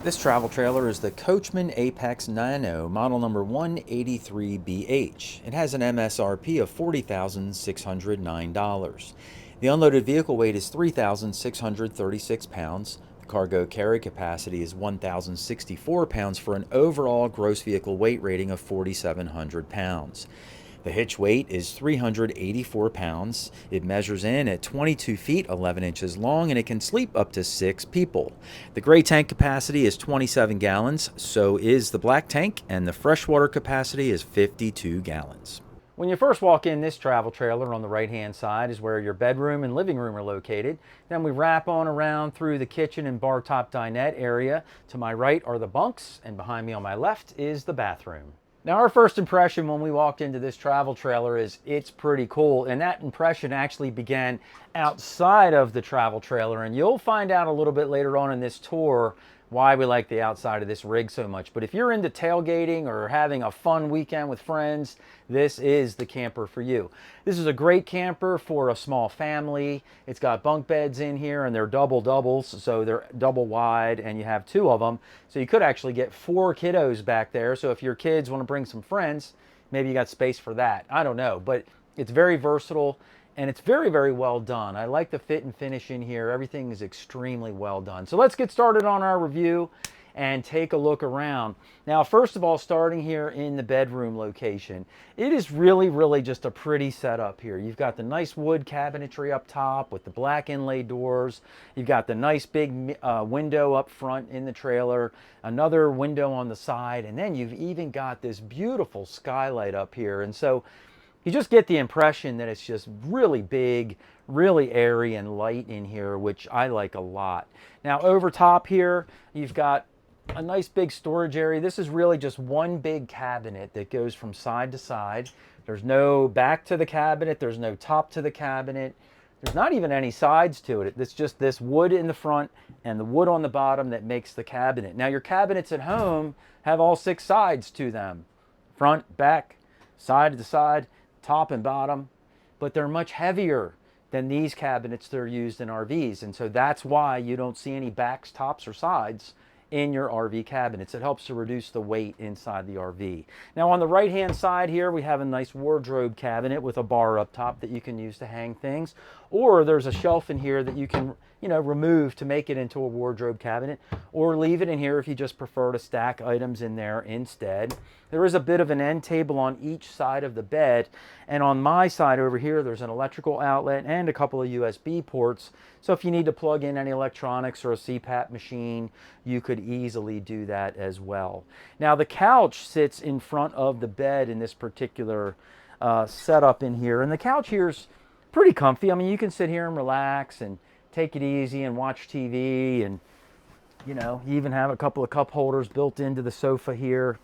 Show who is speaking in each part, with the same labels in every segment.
Speaker 1: This travel trailer is the Coachmen Apex Nano, model number 183BH. It has an MSRP of $40,609. The unloaded vehicle weight is 3,636 pounds. The cargo carry capacity is 1,064 pounds for an overall gross vehicle weight rating of 4,700 pounds. The hitch weight is 384 pounds. It measures in at 22 feet, 11 inches long, and it can sleep up to 6 people. The gray tank capacity is 27 gallons, so is the black tank, and the freshwater capacity is 52 gallons. When you first walk in this travel trailer, on the right-hand side is where your bedroom and living room are located. Then we wrap on around through the kitchen and bar top dinette area. To my right are the bunks, and behind me on my left is the bathroom. Now, our first impression when we walked into this travel trailer is it's pretty cool, and that impression actually began outside of the travel trailer, and you'll find out a little bit later on in this tour why we like the outside of this rig so much. But if you're into tailgating or having a fun weekend with friends, this is the camper for you. This is a great camper for a small family. It's got bunk beds in here, and they're double doubles, so they're double wide, and you have 2 of them. So you could actually get 4 kiddos back there. So if your kids want to bring some friends, maybe you got space for that. I don't know, but it's very versatile. And it's very, very well done. I like the fit and finish in here. Everything is extremely well done. So let's get started on our review and take a look around. Now, first of all, starting here in the bedroom location, it is really, really just a pretty setup here. You've got the nice wood cabinetry up top with the black inlay doors. You've got the nice big window up front in the trailer, another window on the side, and then you've even got this beautiful skylight up here. And so you just get the impression that it's just really big, really airy and light in here, which I like a lot. Now, over top here, you've got a nice big storage area. This is really just one big cabinet that goes from side to side. There's no back to the cabinet. There's no top to the cabinet. There's not even any sides to it. It's just this wood in the front and the wood on the bottom that makes the cabinet. Now, your cabinets at home have all 6 sides to them. Front, back, side to side, top and bottom, but they're much heavier than these cabinets that are used in RVs. And so that's why you don't see any backs, tops, or sides in your RV cabinets. It helps to reduce the weight inside the RV. Now, on the right-hand side here, we have a nice wardrobe cabinet with a bar up top that you can use to hang things, or there's a shelf in here that you can, remove to make it into a wardrobe cabinet, or leave it in here if you just prefer to stack items in there instead. There is a bit of an end table on each side of the bed, and on my side over here, there's an electrical outlet and a couple of USB ports. So if you need to plug in any electronics or a CPAP machine, you could easily do that as well. Now, the couch sits in front of the bed in this particular setup in here, and the couch here is pretty comfy. I mean, you can sit here and relax and take it easy and watch TV, and you even have a couple of cup holders built into the sofa here.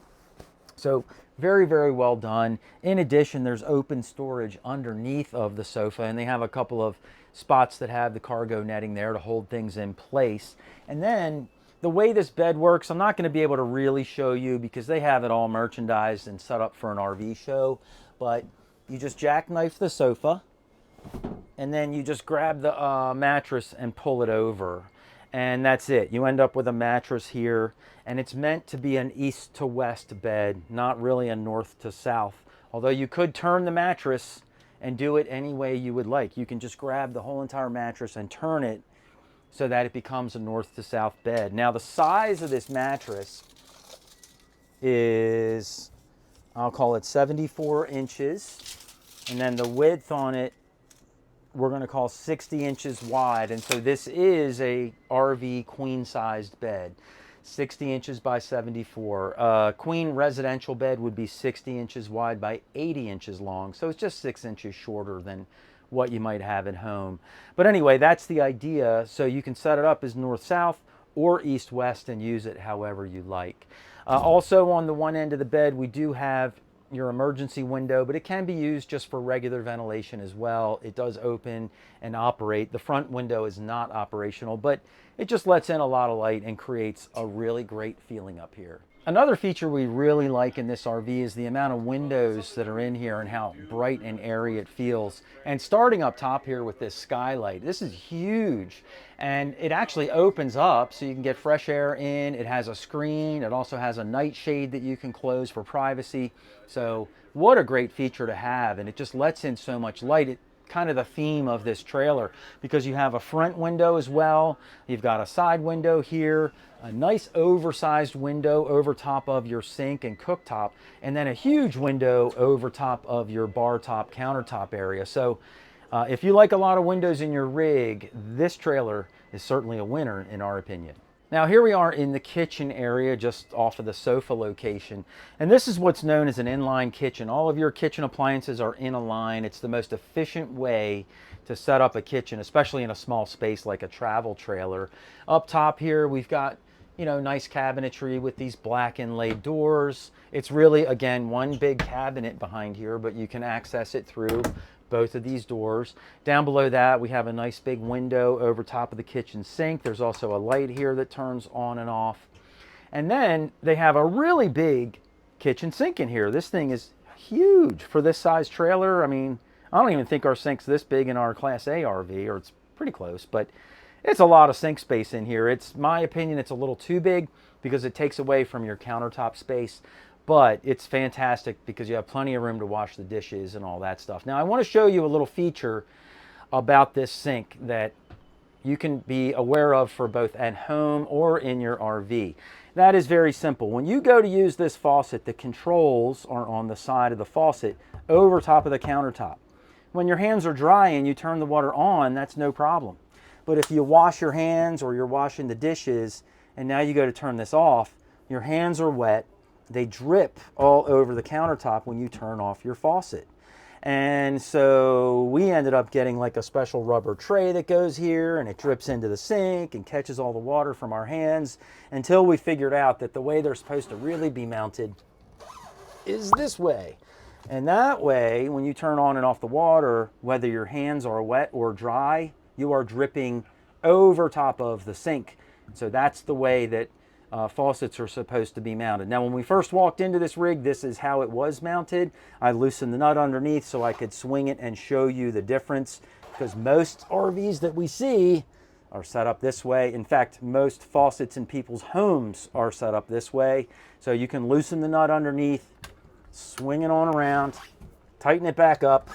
Speaker 1: So very, very well done. In addition, there's open storage underneath of the sofa, and they have a couple of spots that have the cargo netting there to hold things in place. And then the way this bed works, I'm not going to be able to really show you because they have it all merchandised and set up for an RV show, but you just jackknife the sofa, and then you just grab the mattress and pull it over. And that's it. You end up with a mattress here, and it's meant to be an east to west bed, not really a north to south. Although you could turn the mattress and do it any way you would like. You can just grab the whole entire mattress and turn it so that it becomes a north to south bed. Now, the size of this mattress is, I'll call it 74 inches, and then the width on it we're going to call 60 inches wide. And so this is a RV queen-sized bed, 60 inches by 74. Queen residential bed would be 60 inches wide by 80 inches long. So it's just 6 inches shorter than what you might have at home. But anyway, that's the idea. So you can set it up as north-south or east-west and use it however you like. Also on the one end of the bed, we do have your emergency window, but it can be used just for regular ventilation as well. It does open and operate. The front window is not operational, but it just lets in a lot of light and creates a really great feeling up here. Another feature we really like in this RV is the amount of windows that are in here and how bright and airy it feels. And starting up top here with this skylight, this is huge. And it actually opens up so you can get fresh air in. It has a screen. It also has a nightshade that you can close for privacy. So what a great feature to have. And it just lets in so much light. Kind of the theme of this trailer, because you have a front window as well. You've got a side window here, a nice oversized window over top of your sink and cooktop, and then a huge window over top of your bar top countertop area. So if you like a lot of windows in your rig, this trailer is certainly a winner in our opinion. Now here we are in the kitchen area just off of the sofa location, and this is what's known as an inline kitchen. All of your kitchen appliances are in a line. It's the most efficient way to set up a kitchen, especially in a small space like a travel trailer. Up top here we've got, you know, nice cabinetry with these black inlaid doors. It's really, again, one big cabinet behind here, but you can access it through both of these doors. Down below that we have a nice big window over top of the kitchen sink. There's also a light here that turns on and off. And then they have a really big kitchen sink in here. This thing is huge for this size trailer. I mean, I don't even think our sink's this big in our Class A RV, or it's pretty close, but it's a lot of sink space in here. It's my opinion, it's a little too big because it takes away from your countertop space. But it's fantastic because you have plenty of room to wash the dishes and all that stuff. Now I want to show you a little feature about this sink that you can be aware of for both at home or in your RV. That is very simple. When you go to use this faucet, the controls are on the side of the faucet over top of the countertop. When your hands are dry and you turn the water on, that's no problem. But if you wash your hands or you're washing the dishes and now you go to turn this off, your hands are wet. They drip all over the countertop when you turn off your faucet. And so we ended up getting like a special rubber tray that goes here, and it drips into the sink and catches all the water from our hands, until we figured out that the way they're supposed to really be mounted is this way. And that way, when you turn on and off the water, whether your hands are wet or dry, you are dripping over top of the sink. So that's the way that faucets are supposed to be mounted. Now when we first walked into this rig, this is how it was mounted. I loosened the nut underneath so I could swing it and show you the difference, because most RVs that we see are set up this way. In fact, most faucets in people's homes are set up this way. So you can loosen the nut underneath, swing it on around, tighten it back up,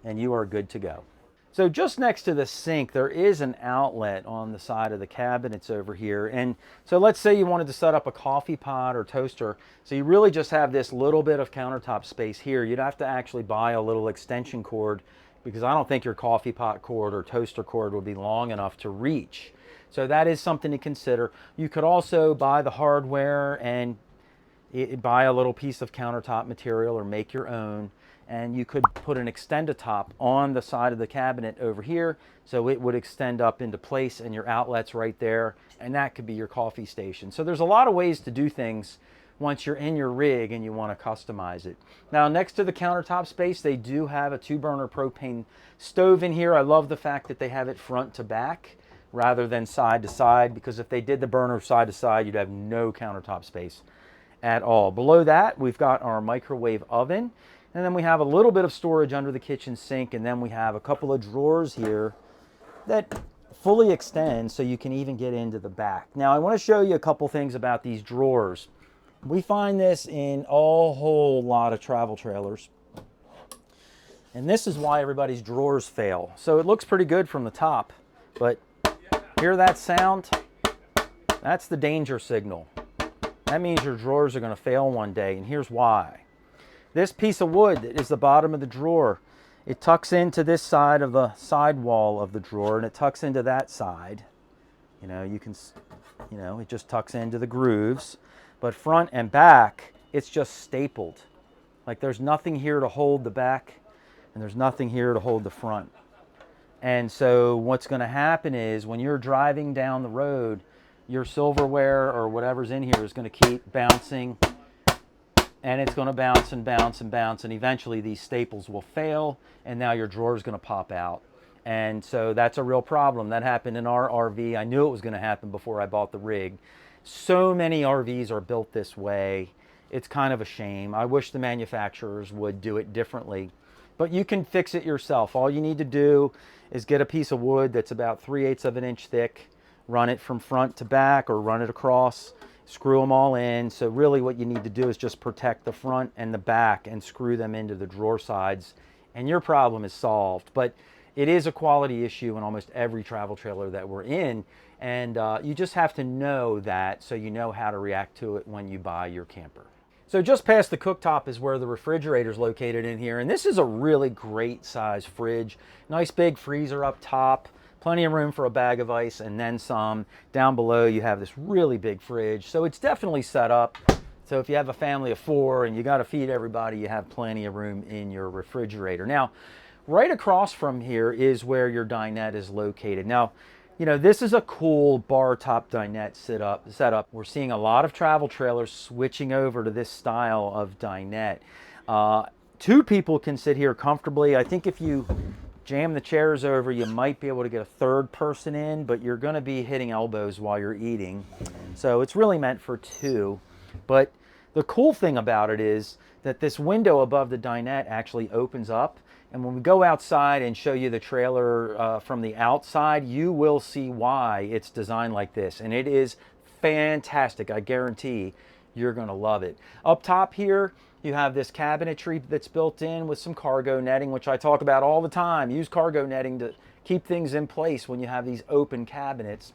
Speaker 1: and you are good to go. So just next to the sink, there is an outlet on the side of the cabinets over here. And so let's say you wanted to set up a coffee pot or toaster. So you really just have this little bit of countertop space here. You'd have to actually buy a little extension cord, because I don't think your coffee pot cord or toaster cord would be long enough to reach. So that is something to consider. You could also buy the hardware and buy a little piece of countertop material or make your own. And you could put an extend-a-top on the side of the cabinet over here, so it would extend up into place, and your outlet's right there, and that could be your coffee station. So there's a lot of ways to do things once you're in your rig and you want to customize it. Now next to the countertop space, they do have a 2-burner propane stove in here. I love the fact that they have it front to back rather than side to side, because if they did the burner side to side, you'd have no countertop space at all. Below that, we've got our microwave oven. And then we have a little bit of storage under the kitchen sink, and then we have a couple of drawers here that fully extend so you can even get into the back. Now I want to show you a couple things about these drawers. We find this in a whole lot of travel trailers. And this is why everybody's drawers fail. So it looks pretty good from the top, but hear that sound? That's the danger signal. That means your drawers are going to fail one day, and here's why. This piece of wood that is the bottom of the drawer, it tucks into this side of the side wall of the drawer, and it tucks into that side. You know, it just tucks into the grooves. But front and back, it's just stapled. Like there's nothing here to hold the back, and there's nothing here to hold the front. And so what's going to happen is when you're driving down the road, your silverware or whatever's in here is going to keep bouncing. And it's going to bounce and bounce and bounce, and eventually these staples will fail, and now your drawer is going to pop out. And so that's a real problem. That happened in our RV. I knew it was going to happen before I bought the rig. So many RVs are built this way. It's kind of a shame. I wish the manufacturers would do it differently, but you can fix it yourself. All you need to do is get a piece of wood that's about 3/8 of an inch thick, run it from front to back or run it across, screw them all in. So really what you need to do is just protect the front and the back and screw them into the drawer sides, and your problem is solved. But it is a quality issue in almost every travel trailer that we're in, and you just have to know that so you know how to react to it when you buy your camper. So just past the cooktop is where the refrigerator is located in here, and this is a really great size fridge. Nice big freezer up top, plenty of room for a bag of ice and then some. Down below you have this really big fridge, so it's definitely set up. So if you have a family of 4 and you got to feed everybody, you have plenty of room in your refrigerator. Now, right across from here is where your dinette is located. Now, you know, this is a cool bar top dinette setup. We're seeing a lot of travel trailers switching over to this style of dinette. 2 people can sit here comfortably. I think if you jam the chairs over, you might be able to get a 3rd person in, but you're going to be hitting elbows while you're eating. So it's really meant for 2. But the cool thing about it is that this window above the dinette actually opens up. And when we go outside and show you the trailer from the outside, you will see why it's designed like this. And it is fantastic. I guarantee you're going to love it. Up top here, you have this cabinetry that's built in with some cargo netting, which I talk about all the time. Use cargo netting to keep things in place when you have these open cabinets.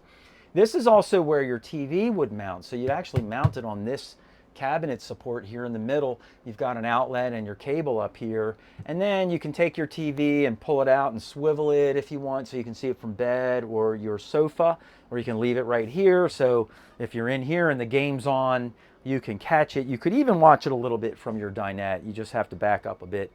Speaker 1: This is also where your TV would mount. So you'd actually mount it on this cabinet support here in the middle. You've got an outlet and your cable up here, and then you can take your TV and pull it out and swivel it if you want so you can see it from bed or your sofa, or you can leave it right here so if you're in here and the game's on, you can catch it. You could even watch it a little bit from your dinette. You just have to back up a bit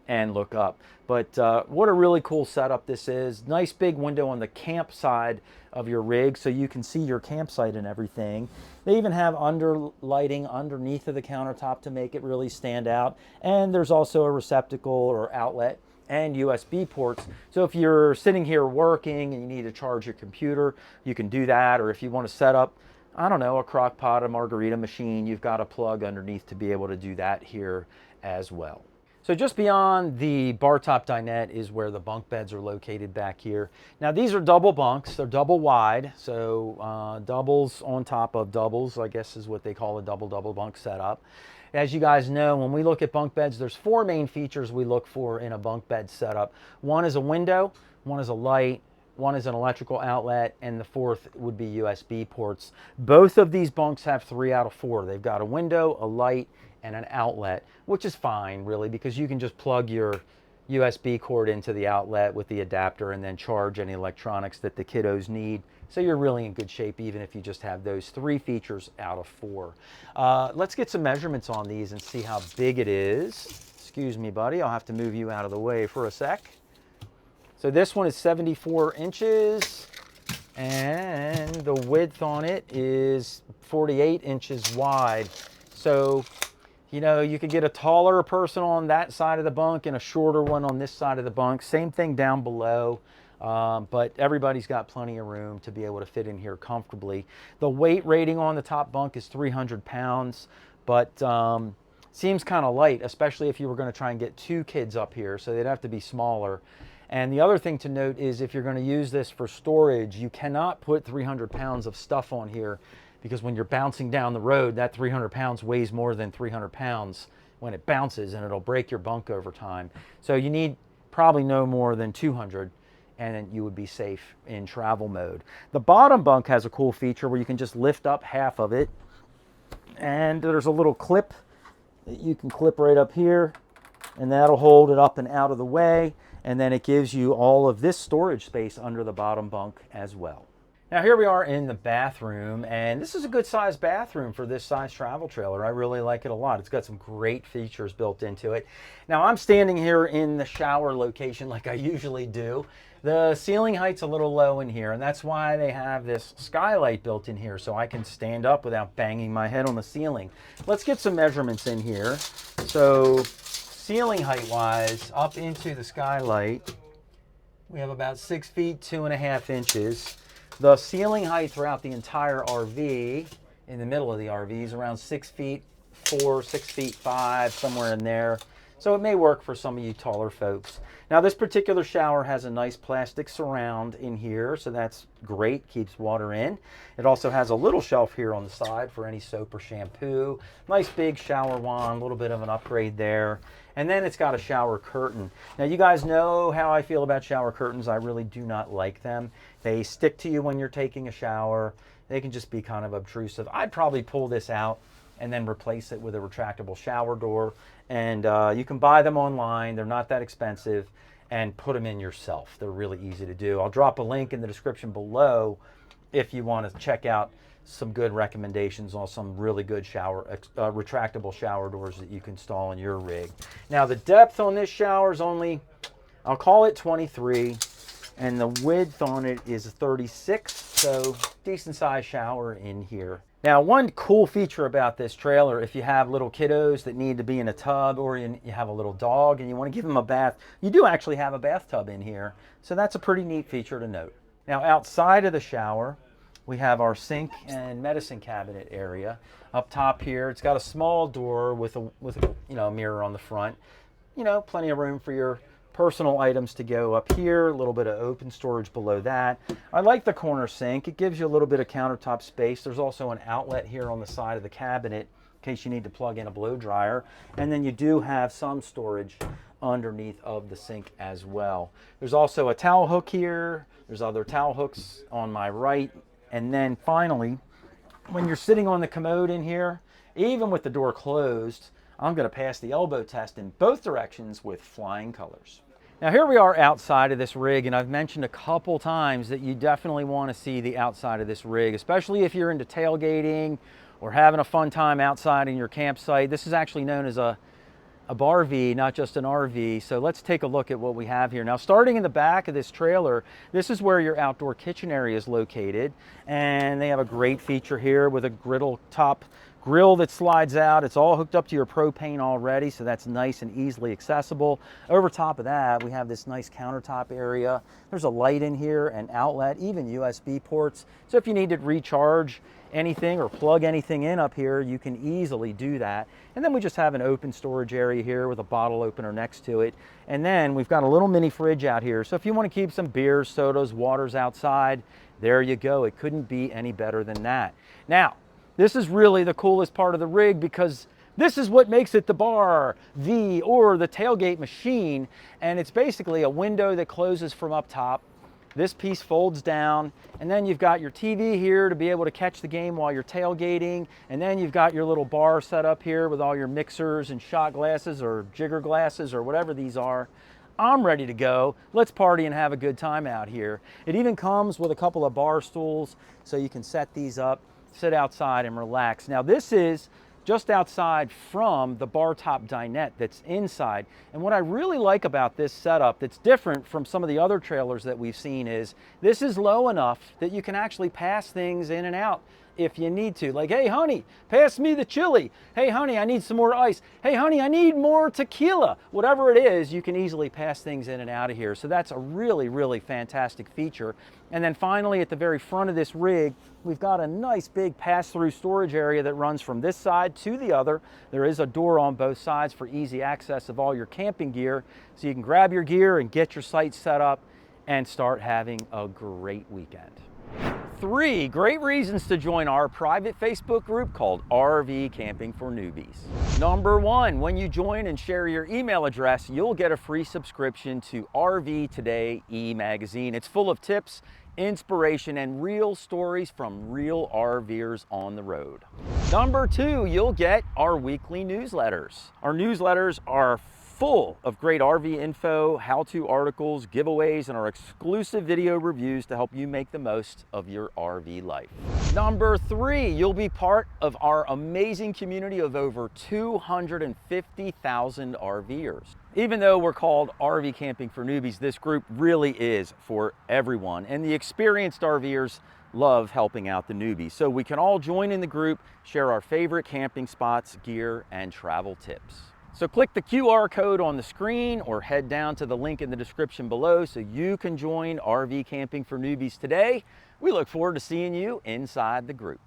Speaker 1: and look up. But what a really cool setup this is. Nice big window on the camp side of your rig so you can see your campsite and everything. They even have under lighting underneath of the countertop to make it really stand out. And there's also a receptacle or outlet and USB ports. So if you're sitting here working and you need to charge your computer, you can do that. Or if you want to set up, I don't know, a crock pot, a margarita machine, you've got a plug underneath to be able to do that here as well. So just beyond the bar top dinette is where the bunk beds are located back here. Now these are double bunks, they're double wide, so doubles on top of doubles, I guess is what they call a double bunk setup. As you guys know, when we look at bunk beds, there's 4 main features we look for in a bunk bed setup. One is a window, one is a light, one is an electrical outlet, and the 4th would be USB ports. Both of these bunks have 3 out of 4. They've got a window, a light, and an outlet, which is fine really because you can just plug your USB cord into the outlet with the adapter and then charge any electronics that the kiddos need. So you're really in good shape even if you just have those 3 features out of 4. Let's get some measurements on these and see how big it is. Excuse me, buddy, I'll have to move you out of the way for a sec. So this one is 74 inches and the width on it is 48 inches wide. So you know, you could get a taller person on that side of the bunk and a shorter one on this side of the bunk. Same thing down below, but everybody's got plenty of room to be able to fit in here comfortably. The weight rating on the top bunk is 300 pounds, but seems kind of light, especially if you were going to try and get 2 kids up here, so they'd have to be smaller. And the other thing to note is if you're going to use this for storage, you cannot put 300 pounds of stuff on here, because when you're bouncing down the road, that 300 pounds weighs more than 300 pounds when it bounces, and it'll break your bunk over time. So you need probably no more than 200, and then you would be safe in travel mode. The bottom bunk has a cool feature where you can just lift up half of it, and there's a little clip that you can clip right up here, and that'll hold it up and out of the way, and then it gives you all of this storage space under the bottom bunk as well. Now here we are in the bathroom, and this is a good sized bathroom for this size travel trailer. I really like it a lot. It's got some great features built into it. Now I'm standing here in the shower location like I usually do. The ceiling height's a little low in here, and that's why they have this skylight built in here so I can stand up without banging my head on the ceiling. Let's get some measurements in here. So ceiling height wise, up into the skylight, we have about 6 feet 2.5 inches. The ceiling height throughout the entire RV in the middle of the RVs, around 6'4", 6'5", somewhere in there. So it may work for some of you taller folks. Now this particular shower has a nice plastic surround in here, so that's great, keeps water in. It also has a little shelf here on the side for any soap or shampoo. Nice big shower wand, a little bit of an upgrade there. And then it's got a shower curtain. Now you guys know how I feel about shower curtains. I really do not like them. They stick to you when you're taking a shower. They can just be kind of obtrusive. I'd probably pull this out and then replace it with a retractable shower door. And you can buy them online. They're not that expensive, and put them in yourself. They're really easy to do. I'll drop a link in the description below if you want to check out some good recommendations on some really good retractable shower doors that you can install in your rig. Now the depth on this shower is only, I'll call it 23, and the width on it is 36, so decent sized shower in here. Now one cool feature about this trailer, if you have little kiddos that need to be in a tub, or you have a little dog and you want to give them a bath, you do actually have a bathtub in here, so that's a pretty neat feature to note. Now outside of the shower, we have our sink and medicine cabinet area. Up top here, it's got a small door with a mirror on the front. Plenty of room for your personal items to go up here, a little bit of open storage below that. I like the corner sink. It gives you a little bit of countertop space. There's also an outlet here on the side of the cabinet in case you need to plug in a blow dryer. And then you do have some storage underneath of the sink as well. There's also a towel hook here. There's other towel hooks on my right. And then finally, when you're sitting on the commode in here, even with the door closed, I'm going to pass the elbow test in both directions with flying colors. Now here we are outside of this rig, and I've mentioned a couple times that you definitely want to see the outside of this rig, especially if you're into tailgating or having a fun time outside in your campsite. This is actually known as a RV, not just an RV. So let's take a look at what we have here. Now starting in the back of this trailer, this is where your outdoor kitchen area is located, and they have a great feature here with a griddle top grill that slides out. It's all hooked up to your propane already, so that's nice and easily accessible. Over top of that, we have this nice countertop area. There's a light in here, an outlet, even USB ports. So if you need to recharge anything or plug anything in up here, you can easily do that. And then we just have an open storage area here with a bottle opener next to it. And then we've got a little mini fridge out here. So if you want to keep some beers, sodas, waters outside, there you go. It couldn't be any better than that. Now, this is really the coolest part of the rig, because this is what makes it the bar, or the tailgate machine. And it's basically a window that closes from up top. This piece folds down, and then you've got your TV here to be able to catch the game while you're tailgating. And then you've got your little bar set up here with all your mixers and shot glasses or jigger glasses or whatever these are. I'm ready to go. Let's party and have a good time out here. It even comes with a couple of bar stools, so you can set these up, sit outside and relax. Now this is just outside from the bar top dinette that's inside. And what I really like about this setup that's different from some of the other trailers that we've seen is this is low enough that you can actually pass things in and out if you need to. Like, hey honey, pass me the chili. Hey honey, I need some more ice. Hey honey, I need more tequila. Whatever it is, you can easily pass things in and out of here. So that's a really, really fantastic feature. And then finally, at the very front of this rig, we've got a nice big pass-through storage area that runs from this side to the other. There is a door on both sides for easy access of all your camping gear, so you can grab your gear and get your site set up and start having a great weekend. 3 great reasons to join our private Facebook group called RV Camping for Newbies. Number 1, when you join and share your email address, you'll get a free subscription to RV Today e-magazine. It's full of tips, inspiration, and real stories from real RVers on the road. Number 2, you'll get our weekly newsletters. Our newsletters are full of great RV info, how-to articles, giveaways, and our exclusive video reviews to help you make the most of your RV life. Number 3, you'll be part of our amazing community of over 250,000 RVers. Even though we're called RV Camping for Newbies, this group really is for everyone, and the experienced RVers love helping out the newbies. So we can all join in the group, share our favorite camping spots, gear, and travel tips. So click the QR code on the screen or head down to the link in the description below so you can join RV Camping for Newbies today. We look forward to seeing you inside the group.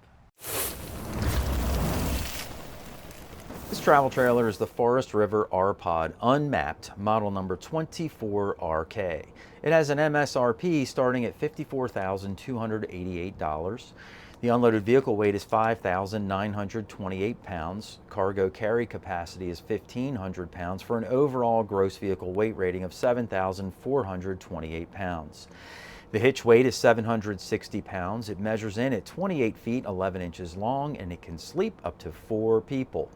Speaker 1: This travel trailer is the River R-Pod Unmapped, model number 24RK. It has an MSRP starting at $54,288. The unloaded vehicle weight is 5,928 pounds. Cargo carry capacity is 1,500 pounds for an overall gross vehicle weight rating of 7,428 pounds. The hitch weight is 760 pounds. It measures in at 28 feet 11 inches long, and it can sleep up to 4 people.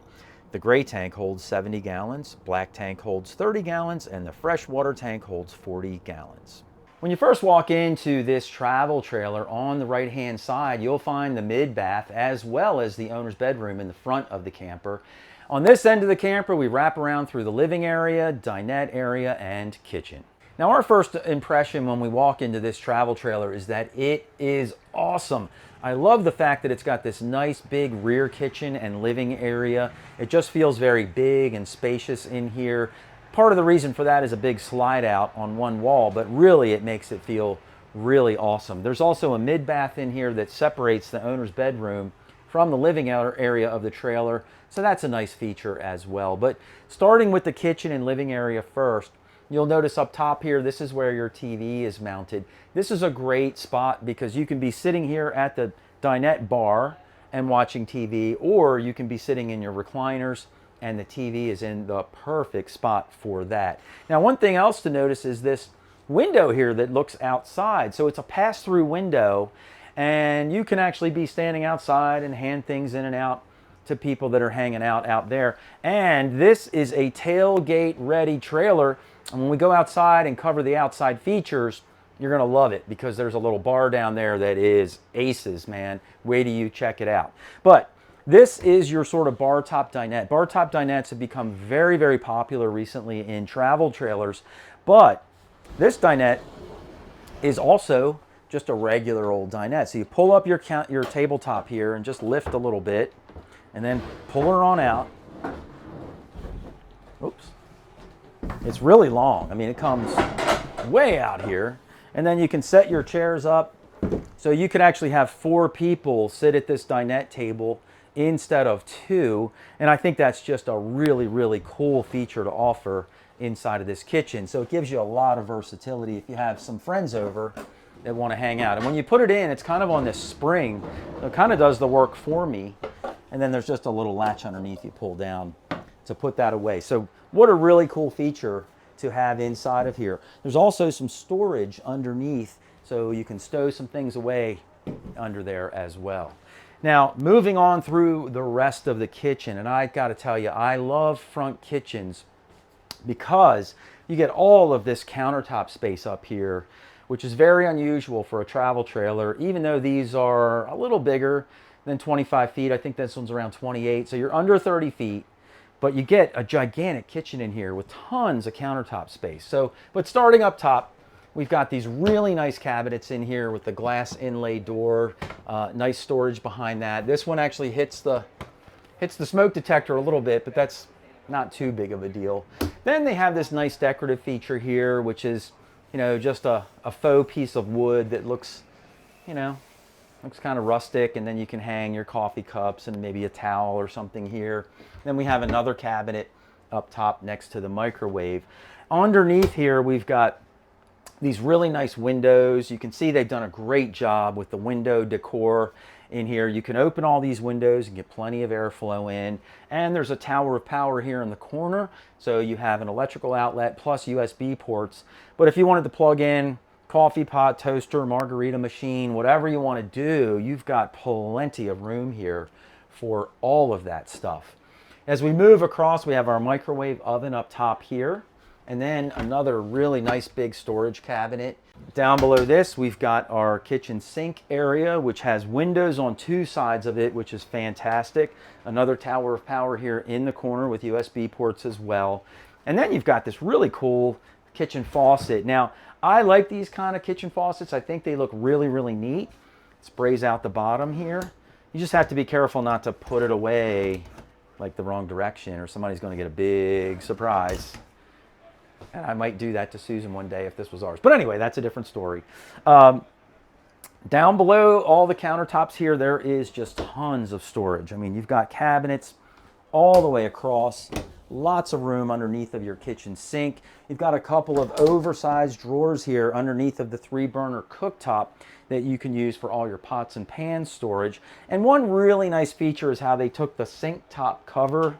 Speaker 1: The gray tank holds 70 gallons, black tank holds 30 gallons, and the freshwater tank holds 40 gallons. When you first walk into this travel trailer, on the right-hand side, you'll find the mid-bath as well as the owner's bedroom in the front of the camper. On this end of the camper, we wrap around through the living area, dinette area, and kitchen. Now, our first impression when we walk into this travel trailer is that it is awesome. I love the fact that it's got this nice big rear kitchen and living area. It just feels very big and spacious in here. Part of the reason for that is a big slide out on one wall, but really it makes it feel really awesome. There's also a mid-bath in here that separates the owner's bedroom from the living area of the trailer, so that's a nice feature as well. But starting with the kitchen and living area first, you'll notice up top here, this is where your TV is mounted. This is a great spot because you can be sitting here at the dinette bar and watching TV, or you can be sitting in your recliners and the TV is in the perfect spot for that. Now, one thing else to notice is this window here that looks outside. So it's a pass-through window, and you can actually be standing outside and hand things in and out to people that are hanging out there. And this is a tailgate-ready trailer. And when we go outside and cover the outside features, you're gonna love it because there's a little bar down there that is aces, man. Wait till you check it out. But this is your sort of bar top dinette. Bar top dinettes have become very, very popular recently in travel trailers, but this dinette is also just a regular old dinette. So you pull up your tabletop here and just lift a little bit and then pull her on out. Oops. It's really long. I mean, it comes way out here. And then you can set your chairs up. So you could actually have 4 people sit at this dinette table instead of 2. And I think that's just a really, really cool feature to offer inside of this kitchen. So it gives you a lot of versatility if you have some friends over that want to hang out. And when you put it in, it's kind of on this spring. So it kind of does the work for me. And then there's just a little latch underneath you pull down to put that away. So what a really cool feature to have inside of here. There's also some storage underneath, so you can stow some things away under there as well. Now, moving on through the rest of the kitchen, and I got to tell you, I love front kitchens because you get all of this countertop space up here, which is very unusual for a travel trailer, even though these are a little bigger than 25 feet. I think this one's around 28, so you're under 30 feet. But you get a gigantic kitchen in here with tons of countertop space. So, but starting up top, we've got these really nice cabinets in here with the glass inlay door, nice storage behind that. This one actually hits the smoke detector a little bit, but that's not too big of a deal. Then they have this nice decorative feature here, which is, you know, just a faux piece of wood that looks, you know, looks kind of rustic, and then you can hang your coffee cups and maybe a towel or something here. Then we have another cabinet up top next to the microwave. Underneath here, we've got these really nice windows. You can see they've done a great job with the window decor in here. You can open all these windows and get plenty of airflow in. And there's a tower of power here in the corner. So you have an electrical outlet plus USB ports. But if you wanted to plug in coffee pot, toaster, margarita machine, whatever you want to do, you've got plenty of room here for all of that stuff. As we move across, we have our microwave oven up top here, and then another really nice big storage cabinet. Down below this, we've got our kitchen sink area, which has windows on 2 sides of it, which is fantastic. Another tower of power here in the corner with USB ports as well. And then you've got this really cool kitchen faucet. Now, I like these kind of kitchen faucets. I think they look really, really neat. It sprays out the bottom here. You just have to be careful not to put it away like the wrong direction, or somebody's going to get a big surprise. And I might do that to Susan one day if this was ours. But anyway, that's a different story. Down below all the countertops here, there is just tons of storage. I mean, you've got cabinets all the way across. Lots of room underneath of your kitchen sink. You've got a couple of oversized drawers here underneath of the 3-burner cooktop that you can use for all your pots and pans storage. And one really nice feature is how they took the sink top cover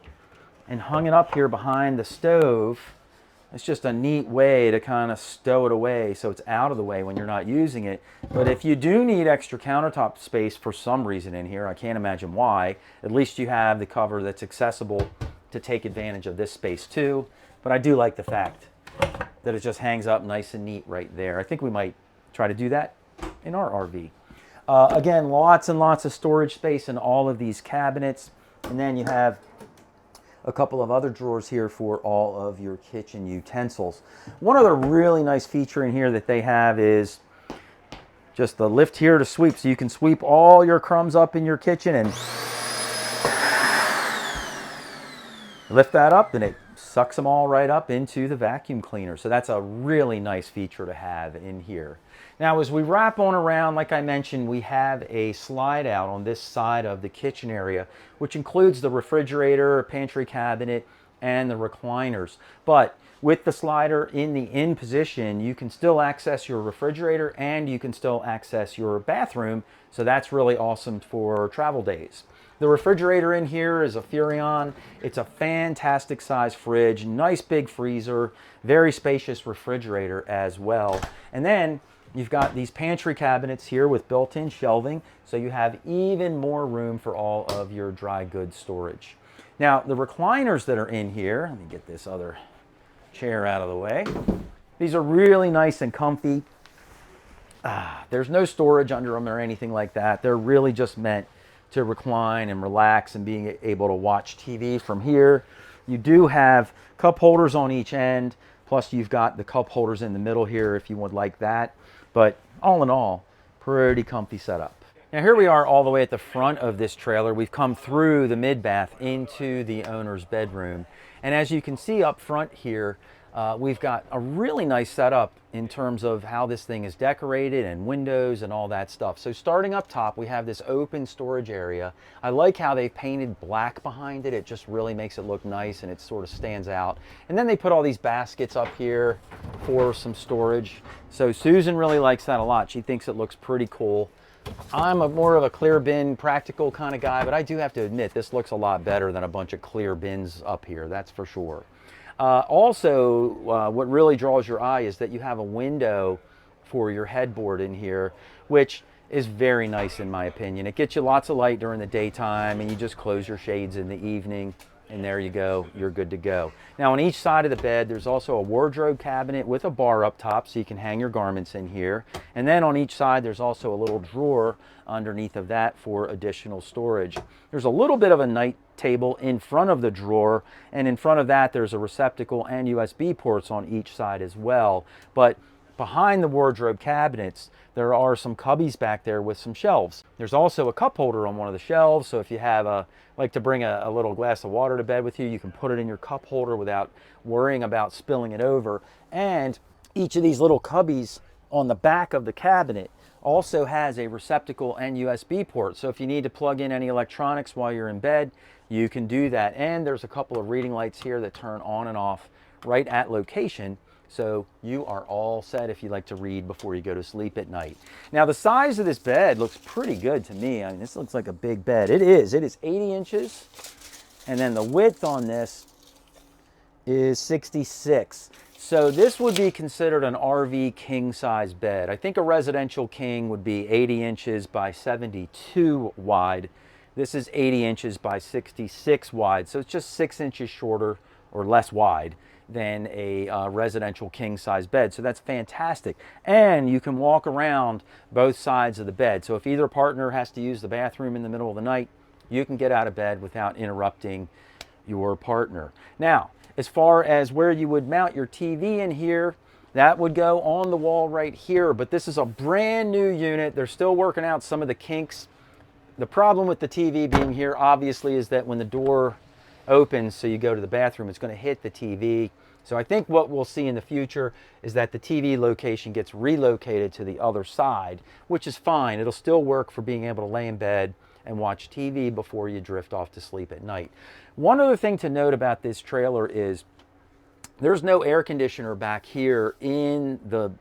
Speaker 1: and hung it up here behind the stove. It's just a neat way to kind of stow it away so it's out of the way when you're not using it. But if you do need extra countertop space for some reason in here, I can't imagine why, at least you have the cover that's accessible to take advantage of this space too. But I do like the fact that it just hangs up nice and neat right there. I think we might try to do that in our RV. Again, lots and lots of storage space in all of these cabinets. And then you have a couple of other drawers here for all of your kitchen utensils. One other really nice feature in here that they have is just the lift here to sweep. So you can sweep all your crumbs up in your kitchen and lift that up and it sucks them all right up into the vacuum cleaner. So that's a really nice feature to have in here. Now, as we wrap on around, like I mentioned, we have a slide out on this side of the kitchen area, which includes the refrigerator, pantry cabinet, and the recliners. But with the slider in the in position, you can still access your refrigerator and you can still access your bathroom. So that's really awesome for travel days. The refrigerator in here is a Furrion. It's a fantastic size fridge, nice big freezer, very spacious refrigerator as well. And then you've got these pantry cabinets here with built-in shelving, so you have even more room for all of your dry goods storage. Now, the recliners that are in here, let me get this other chair out of the way. These are really nice and comfy. There's no storage under them or anything like that. They're really just meant to recline and relax and being able to watch TV from here. You do have cup holders on each end, plus you've got the cup holders in the middle here if you would like that. But all in all, pretty comfy setup. Now here we are all the way at the front of this trailer. We've come through the mid-bath into the owner's bedroom. And as you can see up front here, we've got a really nice setup in terms of how this thing is decorated and windows and all that stuff. So starting up top, we have this open storage area. I like how they painted black behind it. It just really makes it look nice and it sort of stands out. And then they put all these baskets up here for some storage. So Susan really likes that a lot. She thinks it looks pretty cool. I'm more of a clear bin, practical kind of guy, but I do have to admit this looks a lot better than a bunch of clear bins up here, that's for sure. Also, what really draws your eye is that you have a window for your headboard in here, which is very nice in my opinion. It gets you lots of light during the daytime and you just close your shades in the evening and there you go, you're good to go. Now on each side of the bed, there's also a wardrobe cabinet with a bar up top so you can hang your garments in here. And then on each side, there's also a little drawer underneath of that for additional storage. There's a little bit of a night table in front of the drawer, and in front of that, there's a receptacle and USB ports on each side as well. But behind the wardrobe cabinets, there are some cubbies back there with some shelves. There's also a cup holder on one of the shelves, so if you have like to bring a little glass of water to bed with you, you can put it in your cup holder without worrying about spilling it over. And each of these little cubbies on the back of the cabinet also has a receptacle and USB port. So if you need to plug in any electronics while you're in bed, you can do that. And there's a couple of reading lights here that turn on and off right at location. So you are all set if you like to read before you go to sleep at night. Now the size of this bed looks pretty good to me. I mean, this looks like a big bed. It is 80 inches. And then the width on this is 66. So this would be considered an RV king size bed. I think a residential king would be 80 inches by 72 wide. This is 80 inches by 66 wide. So it's just 6 inches shorter or less wide than a residential king size bed. So that's fantastic. And you can walk around both sides of the bed. So if either partner has to use the bathroom in the middle of the night, you can get out of bed without interrupting your partner. Now, as far as where you would mount your TV in here, that would go on the wall right here. But this is a brand new unit. They're still working out some of the kinks. The problem with the TV being here, obviously, is that when the door opens, so you go to the bathroom, it's going to hit the TV. So I think what we'll see in the future is that the TV location gets relocated to the other side, which is fine. It'll still work for being able to lay in bed and watch TV before you drift off to sleep at night. One other thing to note about this trailer is there's no air conditioner back here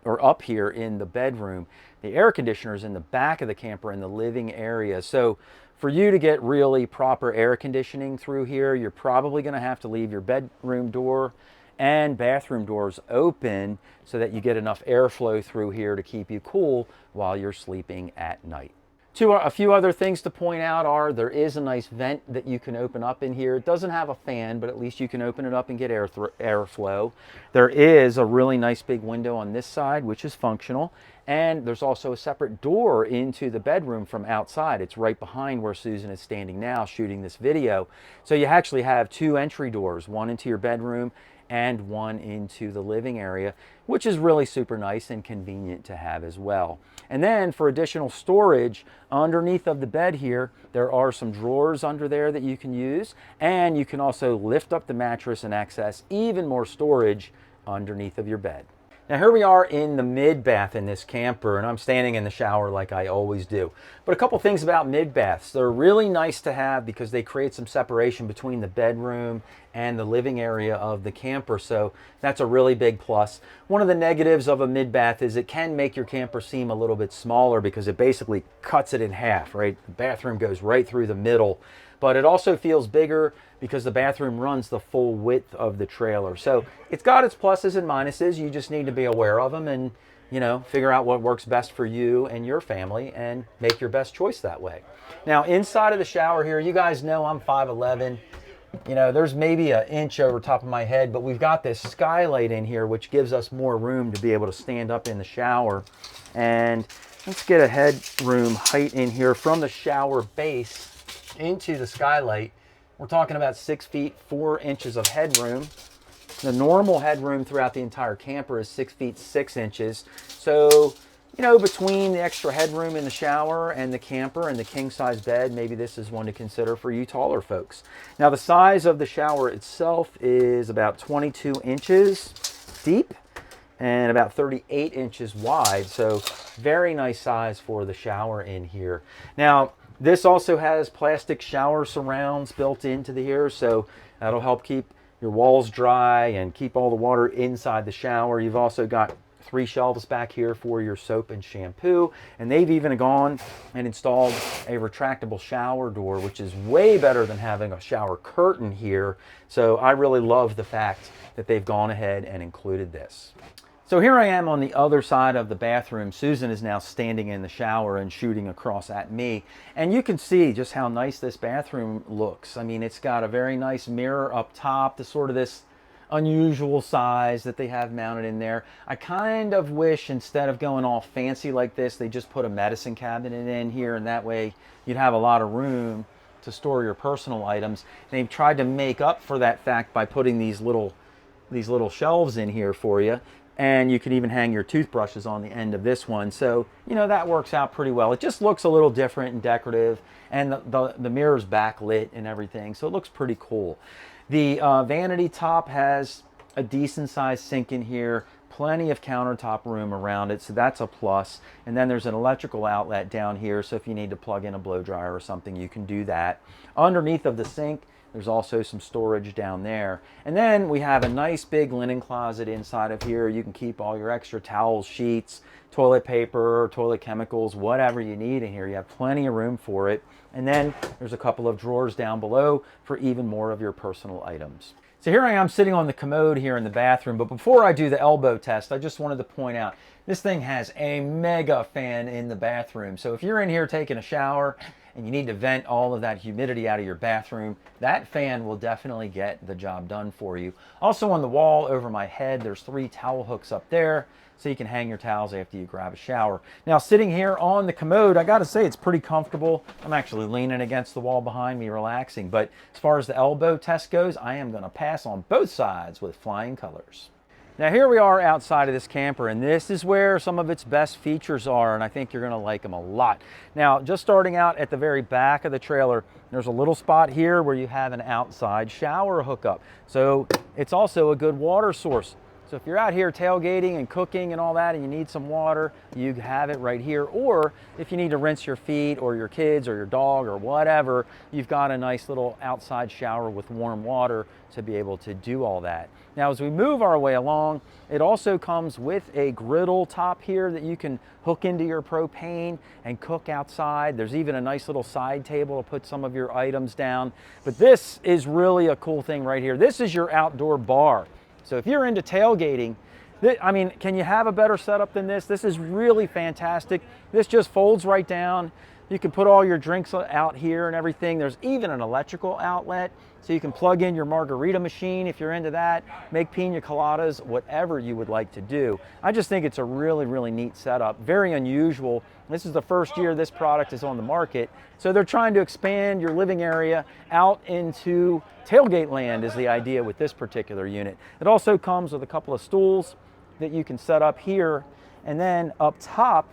Speaker 1: or up here in the bedroom. The air conditioner is in the back of the camper in the living area. So for you to get really proper air conditioning through here, you're probably going to have to leave your bedroom door and bathroom doors open so that you get enough airflow through here to keep you cool while you're sleeping at night. A few other things to point out are there is a nice vent that you can open up in here. It doesn't have a fan, but at least you can open it up and get airflow. There is a really nice big window on this side, which is functional. And there's also a separate door into the bedroom from outside. It's right behind where Susan is standing now shooting this video. So you actually have two entry doors, one into your bedroom and one into the living area, which is really super nice and convenient to have as well. And then for additional storage, underneath of the bed here, there are some drawers under there that you can use, and you can also lift up the mattress and access even more storage underneath of your bed. Now here we are in the mid bath in this camper, and I'm standing in the shower like I always do. But a couple things about mid baths. They're really nice to have because they create some separation between the bedroom and the living area of the camper, so that's a really big plus. One of the negatives of a mid bath is it can make your camper seem a little bit smaller because it basically cuts it in half, right? The bathroom goes right through the middle, but it also feels bigger because the bathroom runs the full width of the trailer. So it's got its pluses and minuses. You just need to be aware of them and, you know, figure out what works best for you and your family and make your best choice that way. Now inside of the shower here, you guys know I'm 5'11". You know, there's maybe an inch over top of my head, but we've got this skylight in here which gives us more room to be able to stand up in the shower. And let's get a headroom height in here from the shower base into the skylight. We're talking about 6 feet 4 inches of headroom. The normal headroom throughout the entire camper is 6 feet 6 inches. So, you know, between the extra headroom in the shower and the camper and the king size bed, maybe this is one to consider for you taller folks. Now the size of the shower itself is about 22 inches deep and about 38 inches wide. So very nice size for the shower in here. Now, this also has plastic shower surrounds built into here, so that'll help keep your walls dry and keep all the water inside the shower. You've also got 3 shelves back here for your soap and shampoo, and they've even gone and installed a retractable shower door, which is way better than having a shower curtain here. So I really love the fact that they've gone ahead and included this. So here I am on the other side of the bathroom. Susan is now standing in the shower and shooting across at me. And you can see just how nice this bathroom looks. I mean, it's got a very nice mirror up top, the sort of this unusual size that they have mounted in there. I kind of wish instead of going all fancy like this, they just put a medicine cabinet in here, and that way you'd have a lot of room to store your personal items. They've tried to make up for that fact by putting these little shelves in here for you. And you can even hang your toothbrushes on the end of this one. So, you know, that works out pretty well. It just looks a little different and decorative, and the mirror's backlit and everything, so it looks pretty cool. The vanity top has a decent sized sink in here, plenty of countertop room around it, so that's a plus. And then there's an electrical outlet down here, so if you need to plug in a blow dryer or something, you can do that. Underneath of the sink, there's also some storage down there. And then we have a nice big linen closet inside of here. You can keep all your extra towels, sheets, toilet paper, toilet chemicals, whatever you need in here. You have plenty of room for it. And then there's a couple of drawers down below for even more of your personal items. So here I am sitting on the commode here in the bathroom, but before I do the elbow test, I just wanted to point out this thing has a mega fan in the bathroom. So if you're in here taking a shower and you need to vent all of that humidity out of your bathroom, that fan will definitely get the job done for you. Also on the wall over my head, there's 3 towel hooks up there, so you can hang your towels after you grab a shower. Now sitting here on the commode, I gotta say it's pretty comfortable. I'm actually leaning against the wall behind me, relaxing. But as far as the elbow test goes, I am gonna pass on both sides with flying colors. Now here we are outside of this camper, and this is where some of its best features are, and I think you're gonna like them a lot. Now, just starting out at the very back of the trailer, there's a little spot here where you have an outside shower hookup. So it's also a good water source. So if you're out here tailgating and cooking and all that and you need some water, you have it right here. Or if you need to rinse your feet or your kids or your dog or whatever, you've got a nice little outside shower with warm water to be able to do all that. Now, as we move our way along, it also comes with a griddle top here that you can hook into your propane and cook outside. There's even a nice little side table to put some of your items down. But this is really a cool thing right here. This is your outdoor bar. So if you're into tailgating, I mean, can you have a better setup than this? This is really fantastic. This just folds right down. You can put all your drinks out here and everything. There's even an electrical outlet, so you can plug in your margarita machine if you're into that, make pina coladas, whatever you would like to do. I just think it's a really, really neat setup, very unusual. This is the first year this product is on the market, so they're trying to expand your living area out into tailgate land is the idea with this particular unit. It also comes with a couple of stools that you can set up here, and then up top,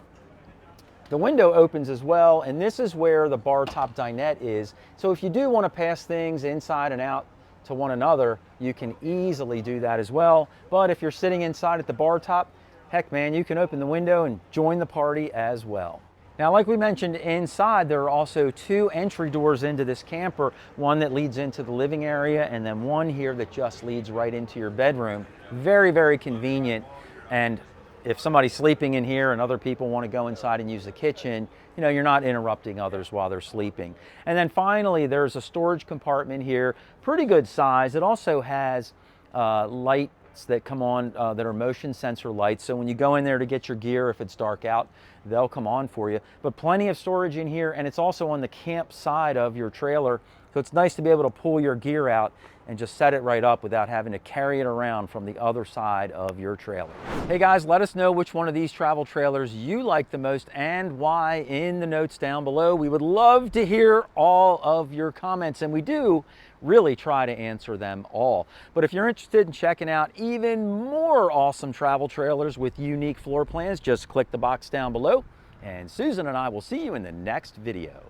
Speaker 1: the window opens as well, and this is where the bar top dinette is. So if you do want to pass things inside and out to one another, you can easily do that as well. But if you're sitting inside at the bar top, heck man, you can open the window and join the party as well. Now, like we mentioned, inside there are also two entry doors into this camper, one that leads into the living area and then one here that just leads right into your bedroom. Very, very convenient. And if somebody's sleeping in here and other people want to go inside and use the kitchen, you know, you're not interrupting others while they're sleeping. And then finally, there's a storage compartment here, pretty good size. It also has lights that come on that are motion sensor lights. So when you go in there to get your gear, if it's dark out, they'll come on for you. But plenty of storage in here, and it's also on the camp side of your trailer. So it's nice to be able to pull your gear out and just set it right up without having to carry it around from the other side of your trailer. Hey guys, let us know which one of these travel trailers you like the most and why in the notes down below. We would love to hear all of your comments, and we do really try to answer them all. But if you're interested in checking out even more awesome travel trailers with unique floor plans, just click the box down below, and Susan and I will see you in the next video.